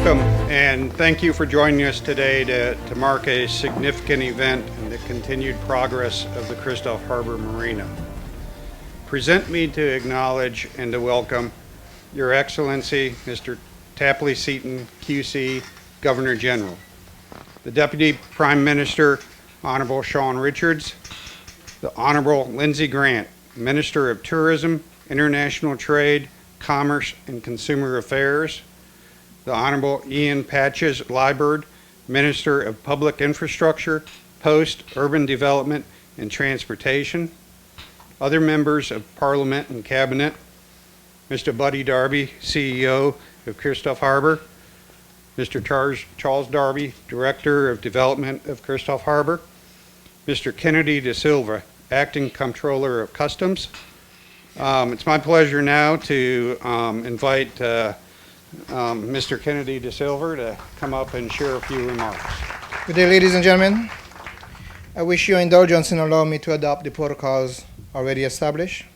Welcome, and thank you for joining us today to mark a significant event in the continued progress of the Christophe Harbour Marina. Present me to acknowledge and to welcome Your Excellency, Mr. Tapley Seaton, QC, Governor General, the Deputy Prime Minister, Honorable Sean Richards, the Honorable Lindsey Grant, Minister of Tourism, International Trade, Commerce, and Consumer Affairs, the Honorable Ian Patches Liburd, Minister of Public Infrastructure, Post, Urban Development, and Transportation, other members of Parliament and Cabinet, Mr. Buddy Darby, CEO of Christophe Harbour, Mr. Charles Darby, Director of Development of Christophe Harbour, Mr. Kennedy De Silva, Acting Comptroller of Customs. It's my pleasure now to invite Mr. Kennedy De Silva to come up and share a few remarks. Good day, ladies and gentlemen. I wish your indulgence in allowing me to adopt the protocols already established.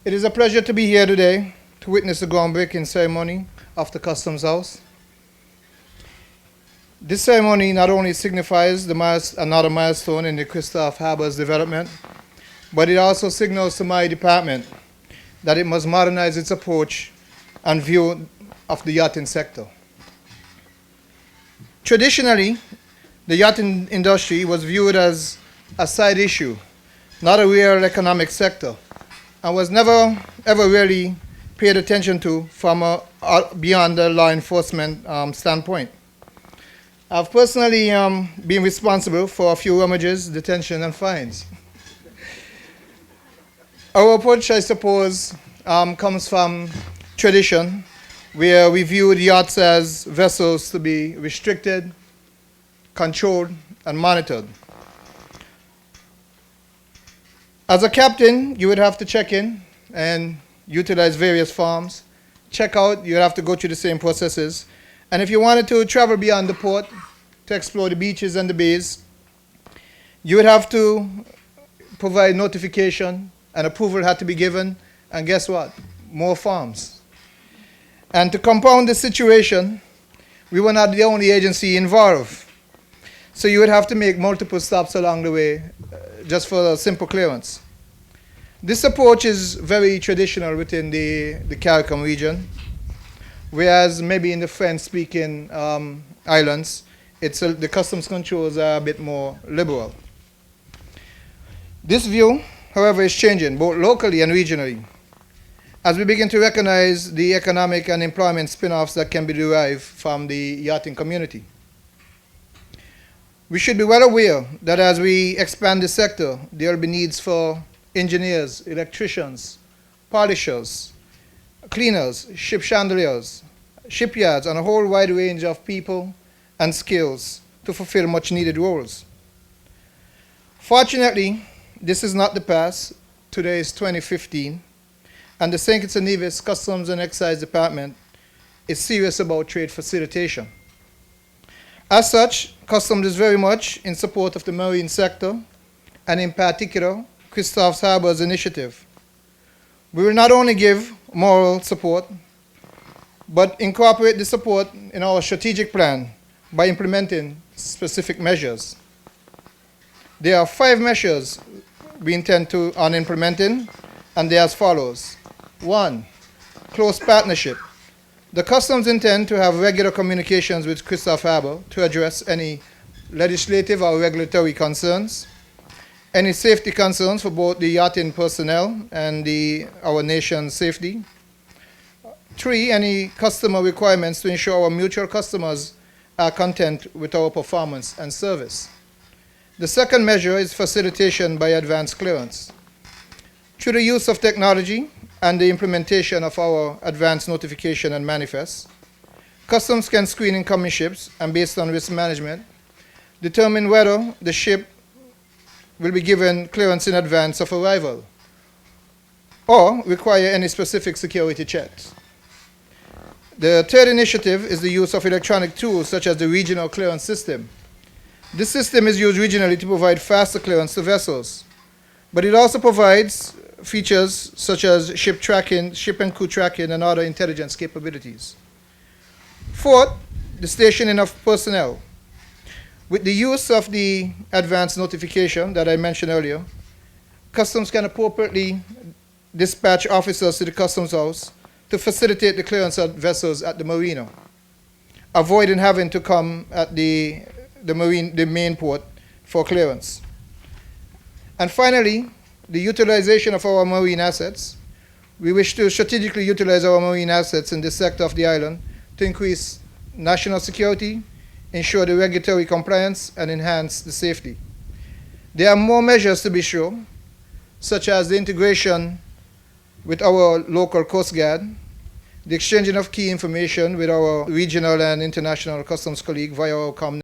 It is a pleasure to be here today to witness the groundbreaking ceremony of the Customs House. This ceremony not only signifies another milestone in the Christophe Harbour's development, but it also signals to my department that it must modernize its approach and view of the yachting sector. Traditionally, the yachting industry was viewed as a side issue, not a real economic sector, and was never ever really paid attention to from beyond the law enforcement standpoint. I've personally been responsible for a few rummages, detention, and fines. Our approach, I suppose, comes from tradition, where we viewed yachts as vessels to be restricted, controlled, and monitored. As a captain, you would have to check in and utilize various forms. Check out, you would have to go through the same processes. And if you wanted to travel beyond the port to explore the beaches and the bays, you would have to provide notification, and approval had to be given, and guess what? More forms. And to compound the situation, we were not the only agency involved. So you would have to make multiple stops along the way just for a simple clearance. This approach is very traditional within the CARICOM region, whereas maybe in the French-speaking islands, the customs controls are a bit more liberal. This view, however, is changing both locally and regionally, as we begin to recognize the economic and employment spin-offs that can be derived from the yachting community. We should be well aware that as we expand the sector, there will be needs for engineers, electricians, polishers, cleaners, ship chandeliers, shipyards, and a whole wide range of people and skills to fulfill much needed roles. Fortunately, this is not the past. Today is 2015. And the St. Kitts and Nevis Customs and Excise Department is serious about trade facilitation. As such, Customs is very much in support of the marine sector, and in particular, Christophe Harbour's initiative. We will not only give moral support, but incorporate the support in our strategic plan by implementing specific measures. There are 5 measures we intend on implementing, and they are as follows. 1, close partnership. The Customs intend to have regular communications with Christophe Harbour to address any legislative or regulatory concerns, any safety concerns for both the yachting personnel and our nation's safety. 3, any customer requirements to ensure our mutual customers are content with our performance and service. The second measure is facilitation by advance clearance. Through the use of technology and the implementation of our advanced notification and manifest, Customs can screen incoming ships and, based on risk management, determine whether the ship will be given clearance in advance of arrival or require any specific security checks. The third initiative is the use of electronic tools such as the regional clearance system. This system is used regionally to provide faster clearance to vessels, but it also provides features such as ship tracking, ship and crew tracking, and other intelligence capabilities. Fourth, the stationing of personnel. With the use of the advanced notification that I mentioned earlier, Customs can appropriately dispatch officers to the Customs House to facilitate the clearance of vessels at the marina, avoiding having to come at the main port for clearance. And finally, the utilization of our marine assets. We wish to strategically utilize our marine assets in this sector of the island to increase national security, ensure the regulatory compliance, and enhance the safety. There are more measures to be sure, such as the integration with our local Coast Guard, the exchanging of key information with our regional and international customs colleagues via our common.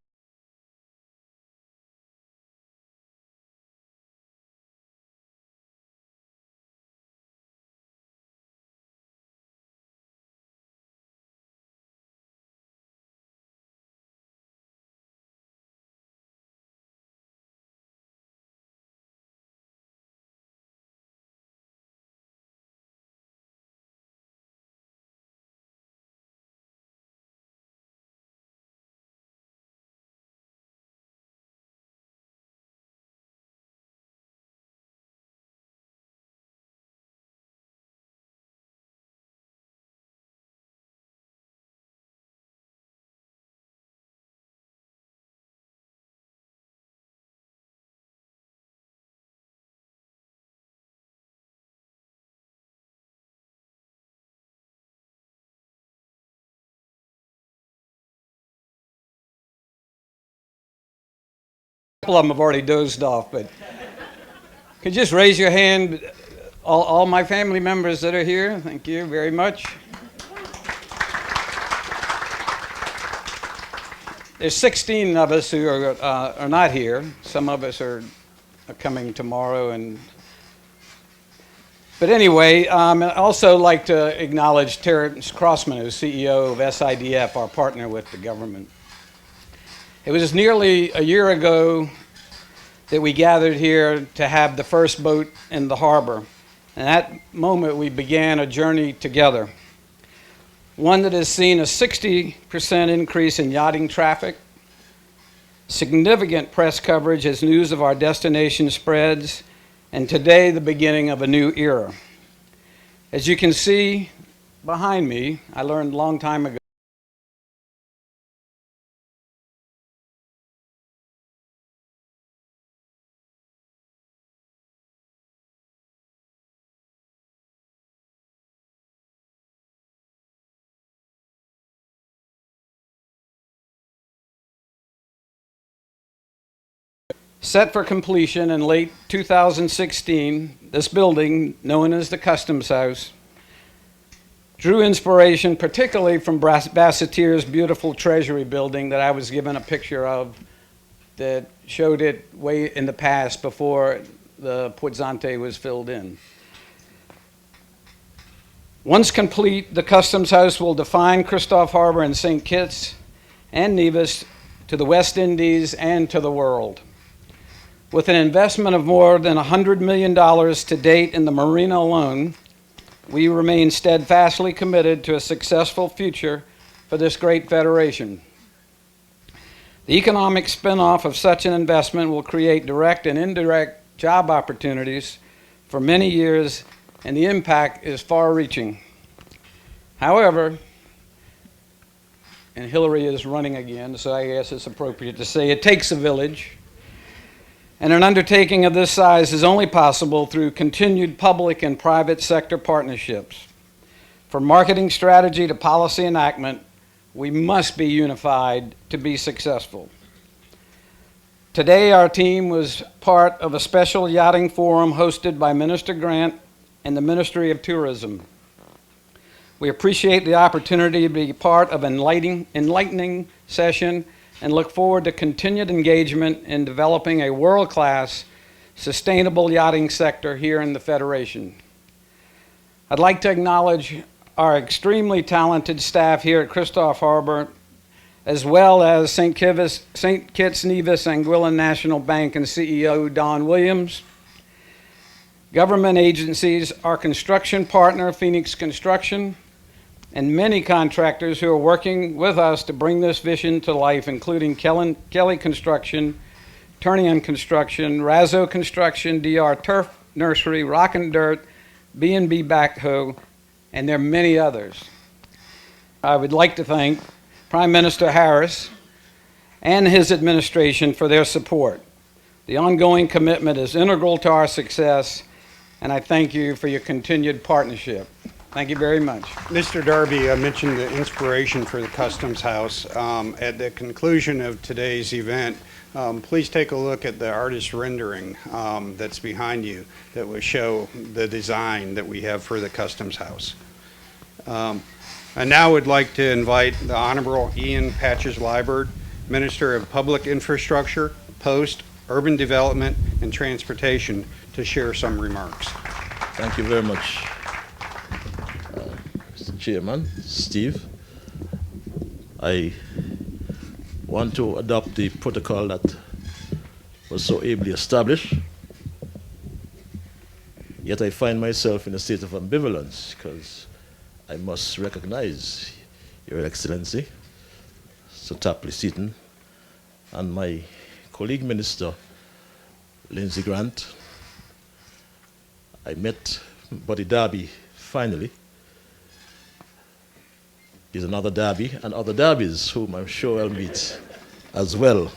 Couple of them have already dozed off, but could you just raise your hand, all my family members that are here? Thank you very much. There's 16 of us who are not here. Some of us are coming tomorrow, but anyway, I'd also like to acknowledge Terrence Crossman, who's CEO of SIDF, our partner with the government. It was nearly a year ago that we gathered here to have the first boat in the harbor. And at that moment, we began a journey together, one that has seen a 60% increase in yachting traffic, significant press coverage as news of our destination spreads, and today, the beginning of a new era. As you can see behind me, I learned a long time ago set for completion in late 2016, this building, known as the Customs House, drew inspiration particularly from Basseteer's beautiful Treasury building that I was given a picture of that showed it way in the past before the Puzzante was filled in. Once complete, the Customs House will define Christophe Harbour and St. Kitts and Nevis to the West Indies and to the world. With an investment of more than $100 million to date in the marina alone, we remain steadfastly committed to a successful future for this great federation. The economic spin-off of such an investment will create direct and indirect job opportunities for many years, and the impact is far-reaching. However, and Hillary is running again, so I guess it's appropriate to say it takes a village. And an undertaking of this size is only possible through continued public and private sector partnerships. From marketing strategy to policy enactment, we must be unified to be successful. Today, our team was part of a special yachting forum hosted by Minister Grant and the Ministry of Tourism. We appreciate the opportunity to be part of an enlightening session and look forward to continued engagement in developing a world-class, sustainable yachting sector here in the Federation. I'd like to acknowledge our extremely talented staff here at Christophe Harbour, as well as St. Kitts, Nevis, Anguilla National Bank and CEO Don Williams, government agencies, our construction partner, Phoenix Construction, and many contractors who are working with us to bring this vision to life, including Kelly Construction, Turnian Construction, Razzo Construction, DR Turf Nursery, Rock and Dirt, B&B Backhoe, and there are many others. I would like to thank Prime Minister Harris and his administration for their support. The ongoing commitment is integral to our success, and I thank you for your continued partnership. Thank you very much. Mr. Darby mentioned the inspiration for the Customs House. At the conclusion of today's event, please take a look at the artist rendering that's behind you that will show the design that we have for the Customs House. I now would like to invite the Honorable Ian Patches-Liburd, Minister of Public Infrastructure, Post, Urban Development, and Transportation, to share some remarks. Thank you very much, Mr. Chairman, Steve. I want to adopt the protocol that was so ably established, yet I find myself in a state of ambivalence because I must recognize Your Excellency, Sir Tapley Seaton, and my colleague Minister, Lindsey Grant. I met Buddy Darby finally. He's another Darby and other Darbies whom I'm sure I'll meet as well.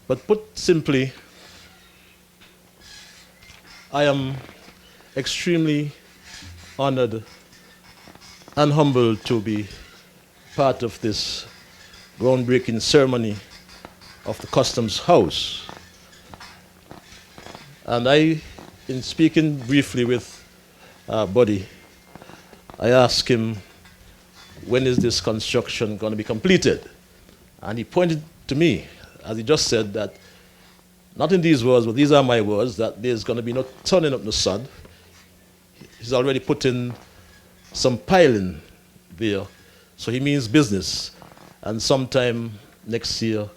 But put simply, I am extremely honored and humbled to be part of this groundbreaking ceremony of the Customs House. And in speaking briefly with Buddy, I asked him, when is this construction going to be completed? And he pointed to me, as he just said, that not in these words, but these are my words, that there's going to be no turning up the sod. He's already put in some piling there, so he means business. And sometime next year,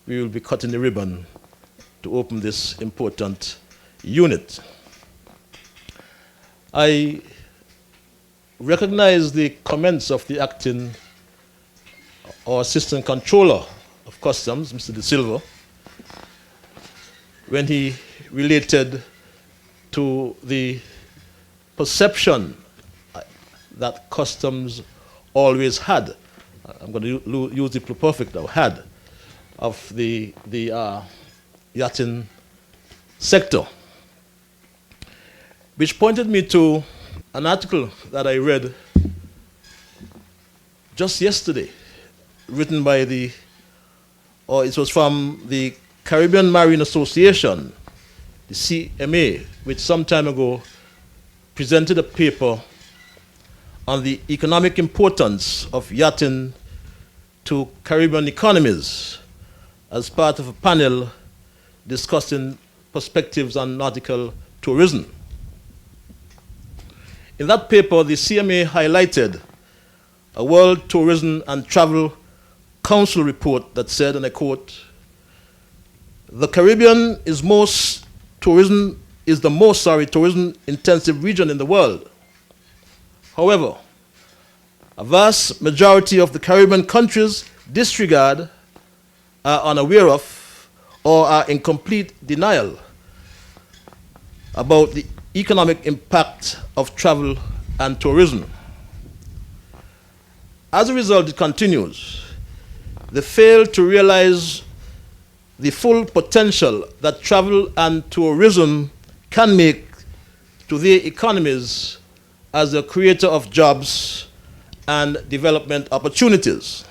we will be cutting the ribbon to open this important unit. I recognize the comments of the acting or assistant controller of customs, Mr. De Silva, when he related to the perception that customs always had. I'm going to use the pluperfect now, had, of the yachting sector, which pointed me to an article that I read just yesterday, written by it was from the Caribbean Marine Association, the CMA, which some time ago presented a paper on the economic importance of yachting to Caribbean economies as part of a panel discussing perspectives on nautical tourism. In that paper, the CMA highlighted a World Tourism and Travel Council report that said, and I quote, "The Caribbean is the most tourism-intensive region in the world. However, a vast majority of the Caribbean countries disregard, are unaware of, or are in complete denial about the economic impact of travel and tourism. As a result," it continues, "they fail to realize the full potential that travel and tourism can make to their economies as a creator of jobs and development opportunities."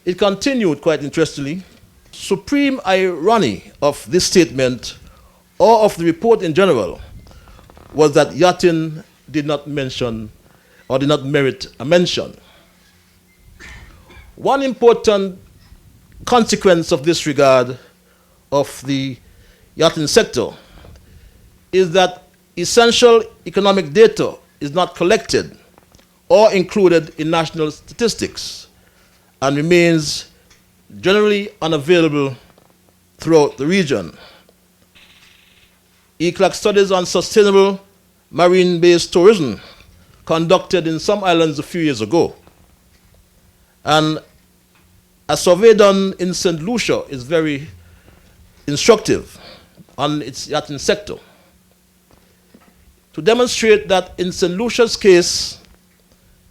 It continued, quite interestingly, "Supreme irony of this statement, or of the report in general, was that yachting did not mention, or did not merit a mention. One important consequence of this regard of the yachting sector is that essential economic data is not collected or included in national statistics and remains generally unavailable throughout the region. ECLAC studies on sustainable marine-based tourism conducted in some islands a few years ago. And a survey done in St. Lucia is very instructive on its yachting sector, to demonstrate that in St. Lucia's case,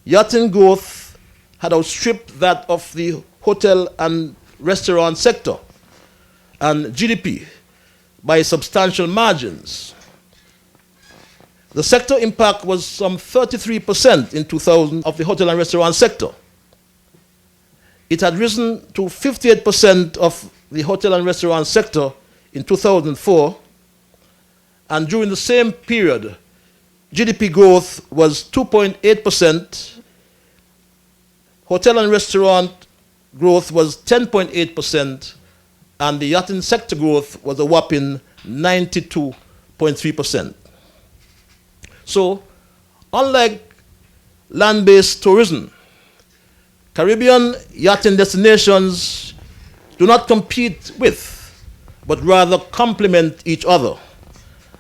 yachting growth had outstripped that of the hotel and restaurant sector and GDP by substantial margins. The sector impact was some 33% in 2000 of the hotel and restaurant sector. It had risen to 58% of the hotel and restaurant sector in 2004, and during the same period, GDP growth was 2.8%, hotel and restaurant growth was 10.8%, and the yachting sector growth was a whopping 92.3%. So, unlike land-based tourism, Caribbean yachting destinations do not compete with, but rather complement each other.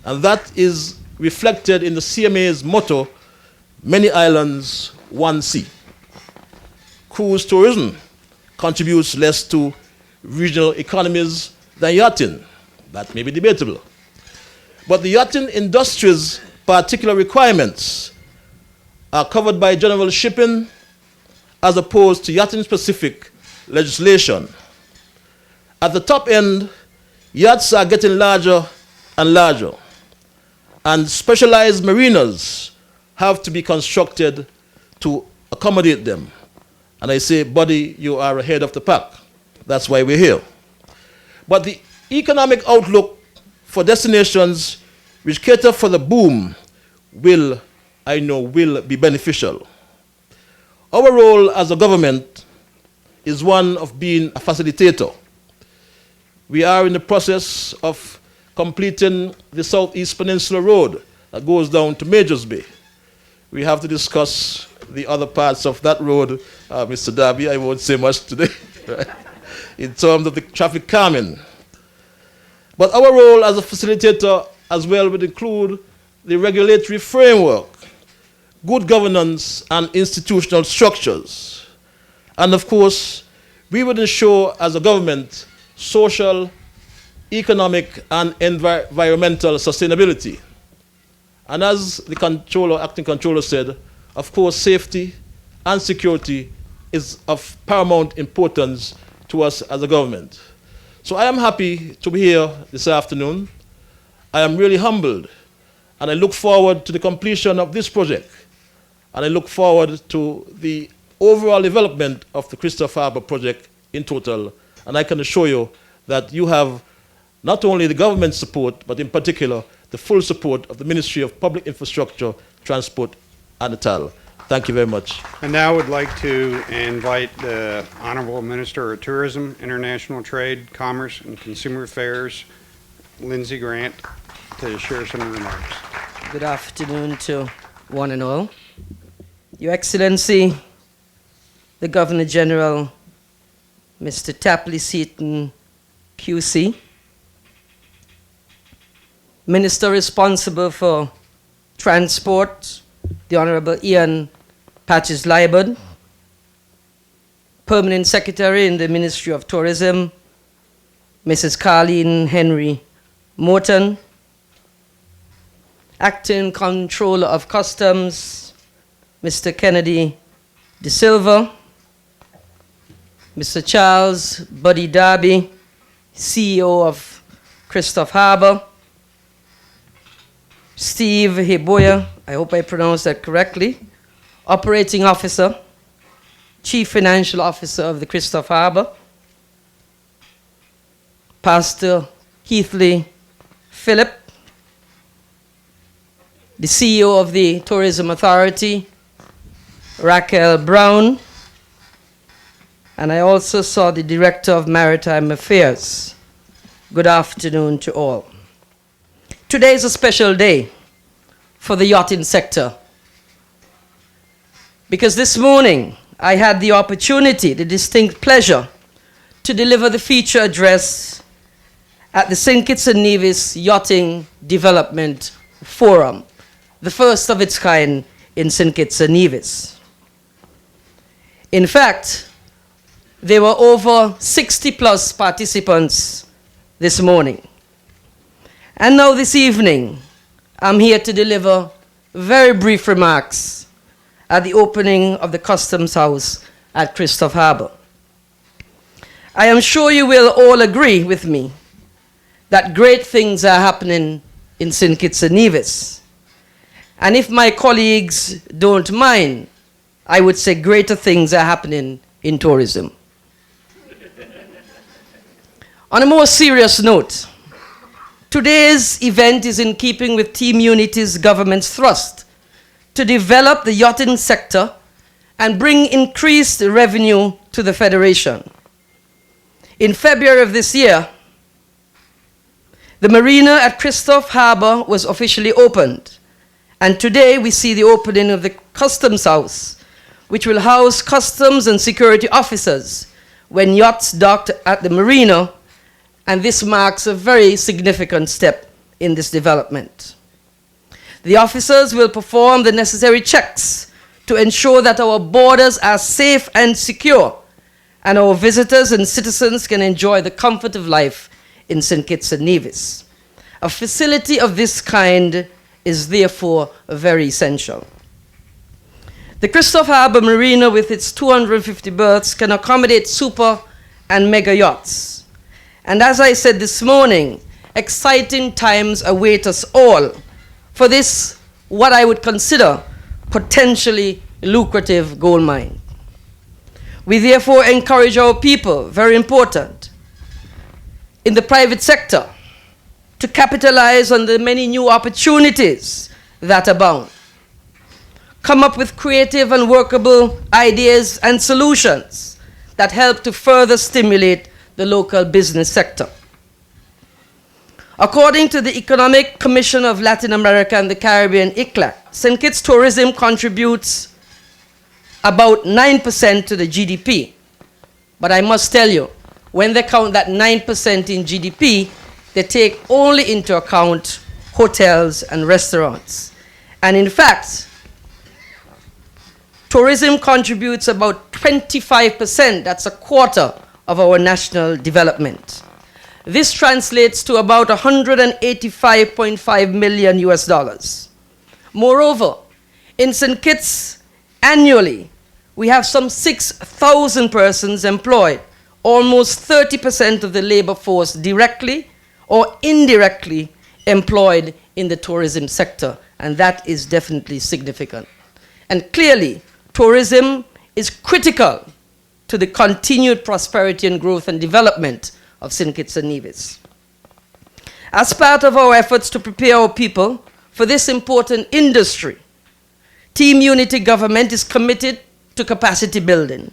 And that is reflected in the CMA's motto, many islands, one sea. Cruise tourism contributes less to regional economies than yachting. That may be debatable. But the yachting industry's particular requirements are covered by general shipping as opposed to yachting-specific legislation. At the top end, yachts are getting larger and larger, and specialized marinas have to be constructed to accommodate them. And I say, buddy, you are ahead of the pack. That's why we're here. But the economic outlook for destinations which cater for the boom will be beneficial. Our role as a government is one of being a facilitator. We are in the process of completing the Southeast Peninsula Road that goes down to Majors Bay. We have to discuss the other parts of that road, Mr. Darby. I won't say much today, right? In terms of the traffic calming. But our role as a facilitator as well would include the regulatory framework, good governance and institutional structures. And of course, we would ensure as a government social, economic and environmental sustainability. And as the controller, acting controller said, of course, safety and security is of paramount importance to us as a government. So I am happy to be here this afternoon. I am really humbled, and I look forward to the completion of this project, and I look forward to the overall development of the Christophe Harbour project in total, and I can assure you that you have not only the government support, but in particular, the full support of the Ministry of Public Infrastructure, Transport, and Natal. Thank you very much. And now I would like to invite the Honorable Minister of Tourism, International Trade, Commerce, and Consumer Affairs, Lindsay Grant, to share some remarks. Good afternoon to one and all. Your Excellency, the Governor General, Mr. Tapley Seaton, QC, Minister responsible for Transport, the Honorable Ian Patches Liebert, Permanent Secretary in the Ministry of Tourism, Mrs. Carleen Henry Morton, Acting Controller of Customs, Mr. Kennedy De Silva, Mr. Charles Buddy Darby, CEO of Christophe Harbour, Steve Heboya, I hope I pronounced that correctly, Operating Officer, Chief Financial Officer of the Christophe Harbour, Pastor Keithley Phillip, the CEO of the Tourism Authority, Raquel Brown, and I also saw the Director of Maritime Affairs. Good afternoon to all. Today is a special day for the yachting sector, because this morning I had the opportunity, the distinct pleasure, to deliver the feature address at the St. Kitts and Nevis Yachting Development Forum, the first of its kind in St. Kitts and Nevis. In fact, there were over 60 plus participants this morning. And now this evening, I'm here to deliver very brief remarks at the opening of the Customs House at Christophe Harbour. I am sure you will all agree with me that great things are happening in St. Kitts and Nevis. And if my colleagues don't mind, I would say greater things are happening in tourism. On a more serious note, today's event is in keeping with Team Unity's government's thrust to develop the yachting sector and bring increased revenue to the Federation. In February of this year, the marina at Christophe Harbour was officially opened, and today we see the opening of the Customs House, which will house customs and security officers when yachts dock at the marina, and this marks a very significant step in this development. The officers will perform the necessary checks to ensure that our borders are safe and secure, and our visitors and citizens can enjoy the comfort of life in St. Kitts and Nevis. A facility of this kind is therefore very essential. The Christophe Harbour Marina, with its 250 berths, can accommodate super and mega yachts. And as I said this morning, exciting times await us all for this, what I would consider potentially lucrative gold mine. We therefore encourage our people, very important, in the private sector to capitalize on the many new opportunities that abound. Come up with creative and workable ideas and solutions that help to further stimulate the local business sector. According to the Economic Commission of Latin America and the Caribbean, ICLAC, St. Kitts tourism contributes about 9% to the GDP. But I must tell you, when they count that 9% in GDP, they take only into account hotels and restaurants. And in fact, tourism contributes about 25%, that's a quarter of our national development. This translates to about $185.5 million US dollars. Moreover, in St. Kitts annually, we have some 6,000 persons employed, almost 30% of the labor force directly or indirectly employed in the tourism sector, and that is definitely significant. And clearly, tourism is critical to the continued prosperity and growth and development of St. Kitts and Nevis. As part of our efforts to prepare our people for this important industry, Team Unity government is committed to capacity building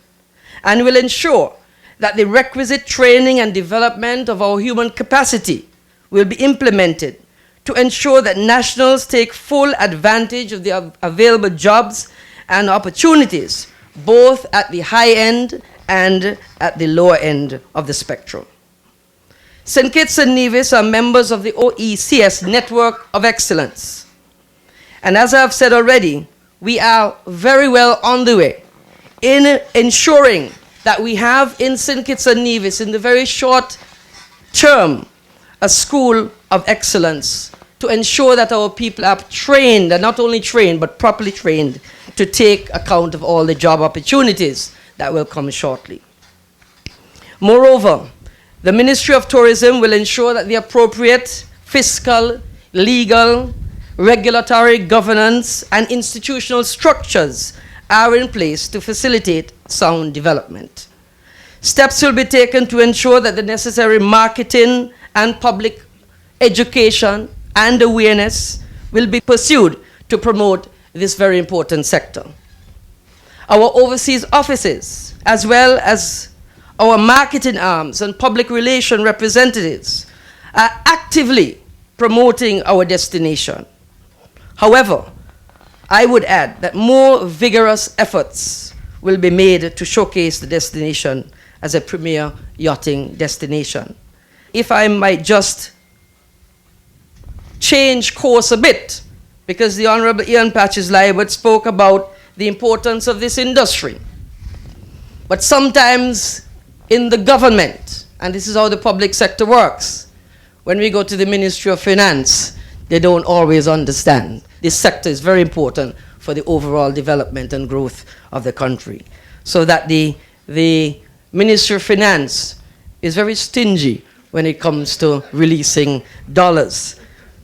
and will ensure that the requisite training and development of our human capacity will be implemented to ensure that nationals take full advantage of the available jobs and opportunities, both at the high end and at the lower end of the spectrum. St. Kitts and Nevis are members of the OECS Network of Excellence. And as I've said already, we are very well on the way in ensuring that we have in St. Kitts and Nevis, in the very short term, a school of excellence to ensure that our people are trained, and not only trained, but properly trained to take account of all the job opportunities that will come shortly. Moreover, the Ministry of Tourism will ensure that the appropriate fiscal, legal, regulatory governance, and institutional structures are in place to facilitate sound development. Steps will be taken to ensure that the necessary marketing and public education and awareness will be pursued to promote this very important sector. Our overseas offices, as well as our marketing arms and public relation representatives, are actively promoting our destination. However, I would add that more vigorous efforts will be made to showcase the destination as a premier yachting destination. If I might just change course a bit because the Honorable Ian Patches Liebert spoke about the importance of this industry. But sometimes in the government, and this is how the public sector works, when we go to the Ministry of Finance, they don't always understand. This sector is very important for the overall development and growth of the country. So that the Ministry of Finance is very stingy when it comes to releasing dollars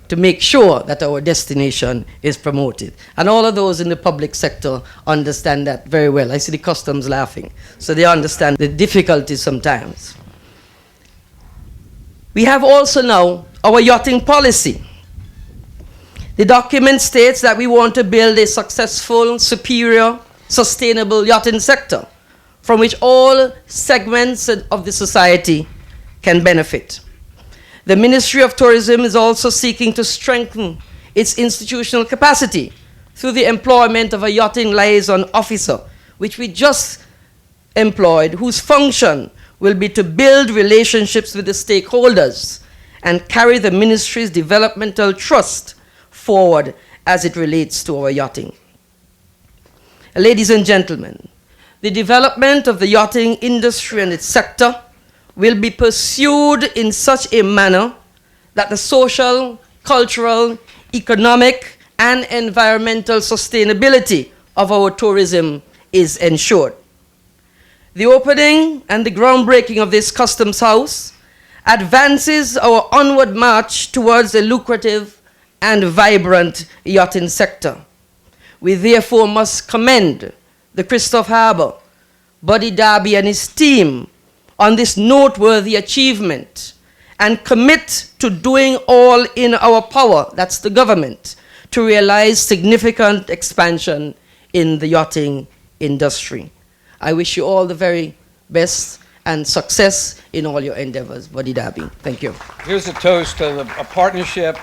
to make sure that our destination is promoted. And all of those in the public sector understand that very well. I see the customs laughing. So they understand the difficulties sometimes. We have also now our yachting policy. The document states that we want to build a successful, superior, sustainable yachting sector from which all segments of the society can benefit. The Ministry of Tourism is also seeking to strengthen its institutional capacity through the employment of a yachting liaison officer, which we just employed, whose function will be to build relationships with the stakeholders and carry the ministry's developmental trust forward as it relates to our yachting. Ladies and gentlemen, the development of the yachting industry and its sector will be pursued in such a manner that the social, cultural, economic, and environmental sustainability of our tourism is ensured. The opening and the groundbreaking of this customs house advances our onward march towards a lucrative and vibrant yachting sector. We therefore must commend the Christophe Harbour, Buddy Darby and his team on this noteworthy achievement and commit to doing all in our power, that's the government, to realize significant expansion in the yachting industry. I wish you all the very best and success in all your endeavors. Buddy Darby. Thank you. Here's a toast to a partnership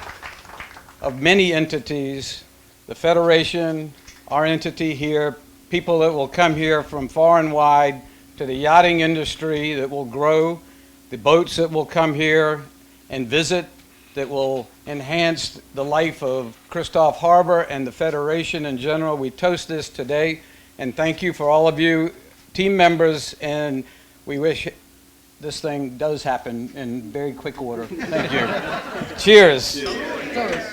of many entities, the Federation, our entity here, people that will come here from far and wide, to the yachting industry that will grow, the boats that will come here and visit, that will enhance the life of Christophe Harbour and the Federation in general. We toast this today, and thank you for all of you team members, and we wish this thing does happen in very quick order. Thank you. Cheers. Cheers.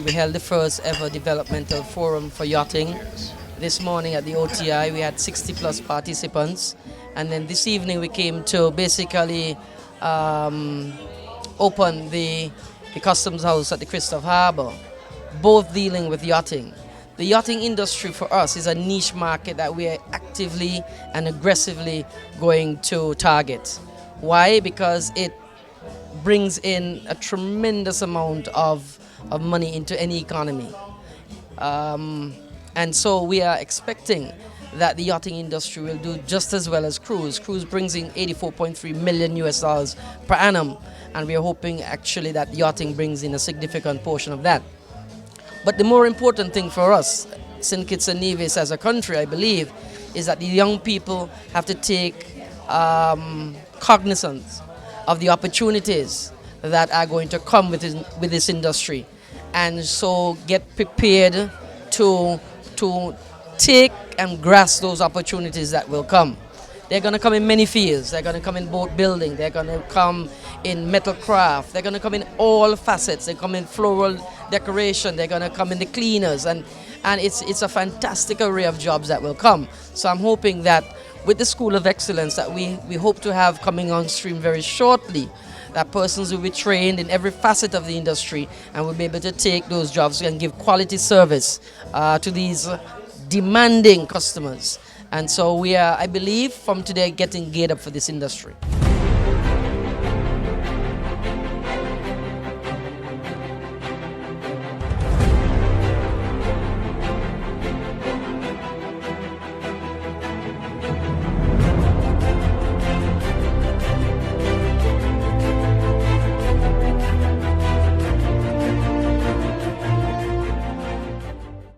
We held the first ever developmental forum for yachting. This morning at the OTI, we had 60 plus participants. And then this evening we came to basically open the customs house at the Christophe Harbour, both dealing with yachting. The yachting industry for us is a niche market that we are actively and aggressively going to target. Why? Because it brings in a tremendous amount of money into any economy. And so we are expecting that the yachting industry will do just as well as cruise. Cruise brings in $84.3 million US per annum, and we are hoping actually that yachting brings in a significant portion of that. But the more important thing for us, St. Kitts and Nevis as a country, I believe, is that the young people have to take cognizance of the opportunities that are going to come with this industry, and so get prepared to take and grasp those opportunities that will come. They're going to come in many fields. They're going to come in boat building. They're going to come in metal craft. They're going to come in all facets. They come in floral decoration. They're going to come in the cleaners. And it's a fantastic array of jobs that will come. So I'm hoping that with the School of Excellence that we hope to have coming on stream very shortly, that persons will be trained in every facet of the industry and will be able to take those jobs and give quality service to these demanding customers. And so we are, I believe, from today getting geared up for this industry.